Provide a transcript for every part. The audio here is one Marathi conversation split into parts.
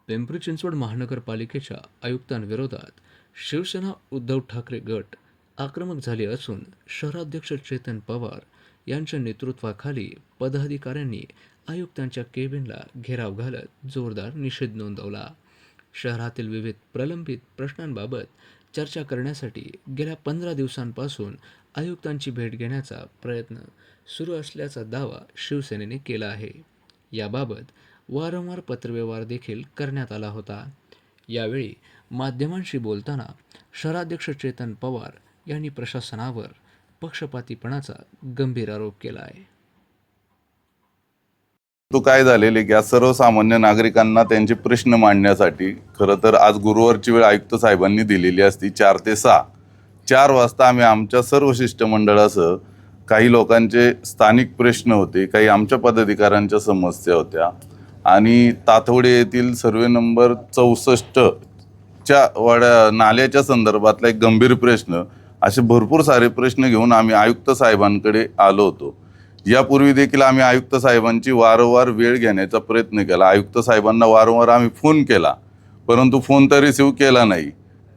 पिंपरी चिंचवड महानगरपालिकेच्या आयुक्तांविरोधात शिवसेना उद्धव ठाकरे गट आक्रमक झाले असून शहराध्यक्ष चेतन पवार यांच्या नेतृत्वाखाली पदाधिकाऱ्यांनी आयुक्तांच्या केबिनला घेराव घालत जोरदार निषेध नोंदवला. शहरातील विविध प्रलंबित प्रश्नांबाबत चर्चा करण्यासाठी गेल्या 15 दिवसांपासून आयुक्तांची भेट घेण्याचा प्रयत्न सुरू असल्याचा दावा शिवसेनेने केला आहे. याबाबत वारंवार पत्रव्यवहार देखील करण्यात आला होता. यावेळी माध्यमांशी बोलताना शहराध्यक्ष चेतन पवार यांनी प्रशासनावर पक्षपातीपणाचा गंभीर आरोप केला आहे. तो काय झालेले की आज सर्वसामान्य नागरिकांना त्यांचे प्रश्न मांडण्यासाठी खरं तर आज गुरुवारची वेळ आयुक्त साहेबांनी दिलेली असती 4 ते 6. 4 वाजता आम्ही आमच्या सर्व शिष्टमंडळासह काही लोकांचे स्थानिक प्रश्न होते, काही आमच्या पदाधिकाऱ्यांच्या समस्या होत्या आणि तातवडे येथील सर्वे नंबर 64च्या वाड्या नाल्याच्या संदर्भातला एक गंभीर प्रश्न, असे भरपूर सारे प्रश्न घेऊन आम्ही आयुक्त साहेबांकडे आलो होतो. यापूर्वी देखील आम्ही आयुक्त साहेबांची वारंवार वेळ घेण्याचा प्रयत्न केला. आयुक्त साहेबांना वारंवार आम्ही फोन केला, परंतु फोन तर रिसीव्ह केला नाही.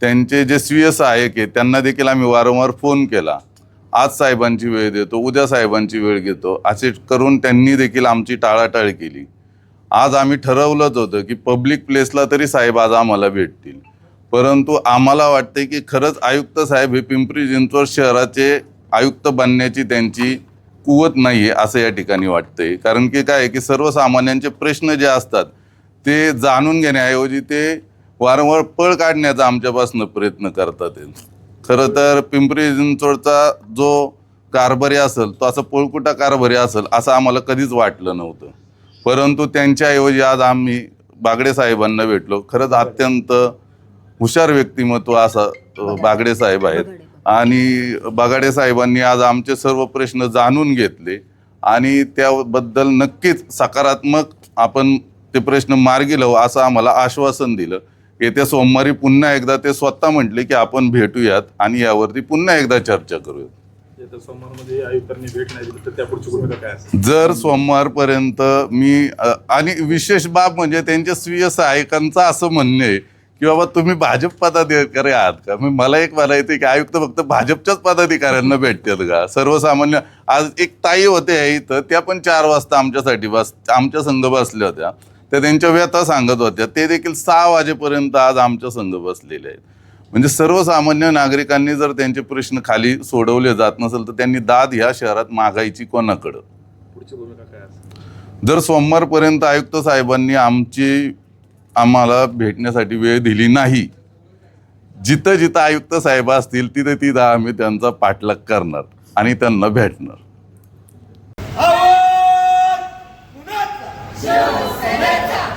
त्यांचे जे स्वीय सहाय्यक आहे त्यांना देखील आम्ही वारंवार फोन केला. आज साहेबांची वेळ देतो, उद्या साहेबांची वेळ घेतो, असे करून त्यांनी देखील आमची टाळाटाळ केली. आज आम्ही ठरवलंच होतं की पब्लिक प्लेसला तरी साहेब आज आम्हाला भेटतील, परंतु आम्हाला वाटते की खरंच आयुक्त साहेब हे पिंपरी चिंचवड शहराचे आयुक्त बनण्याची त्यांची कुवत नाही आहे असं या ठिकाणी वाटतंय. कारण की काय आहे की सर्वसामान्यांचे प्रश्न जे असतात ते जाणून घेण्याऐवजी ते वारंवार पळ काढण्याचा आमच्यापासून प्रयत्न करतात. खरं तर पिंपरी चिंचवडचा जो कारभारी असेल तो असं पळकुटा कारभारी असेल असं आम्हाला कधीच वाटलं नव्हतं, परंतु त्यांच्याऐवजी आज आम्ही बागडे साहेबांना भेटलो. खरंच अत्यंत हुशार व्यक्तिमत्व असं बागडे साहेब आहेत आणि बगाडे साहेबांनी आज आमचे सर्व प्रश्न जाणून घेतले आणि त्याबद्दल नक्कीच सकारात्मक आपण ते प्रश्न मार्गी लावू असं आम्हाला आश्वासन दिलं. येत्या सोमवारी पुन्हा एकदा ते स्वतः म्हटले की आपण भेटूयात आणि यावरती पुन्हा एकदा चर्चा करूयात. जर सोमवारपर्यंत मी आणि विशेष बाब म्हणजे त्यांच्या स्वीय सहाय्यकांचं असं म्हणणं आहे की बाबा तुम्ही भाजप पदाधिकारी आहात का. मला एक म्हणायचं की आयुक्त फक्त भाजपच्याच पदाधिकाऱ्यांना भेटतात का. सर्वसामान्य आज एक ताई होते इथं, त्या पण 4 वाजता आमच्यासाठी आमच्या संघ बसल्या होत्या. त्या त्यांच्या व्यथा सांगत होत्या, ते देखील 6 वाजेपर्यंत आज आमच्या संघ बसलेले आहेत. म्हणजे सर्वसामान्य नागरिकांनी जर त्यांचे प्रश्न खाली सोडवले जात नसेल तर त्यांनी दाद ह्या शहरात मागायची कोणाकडं. जर सोमवारपर्यंत आयुक्त साहेबांनी आम्हाला भेटण्यासाठी वेळ दिली नाही, जिथं जिथं आयुक्त साहेब असतील तिथं तिथं आम्ही त्यांचा पाठलाग करणार आणि त्यांना भेटणार. शिवसेनेचा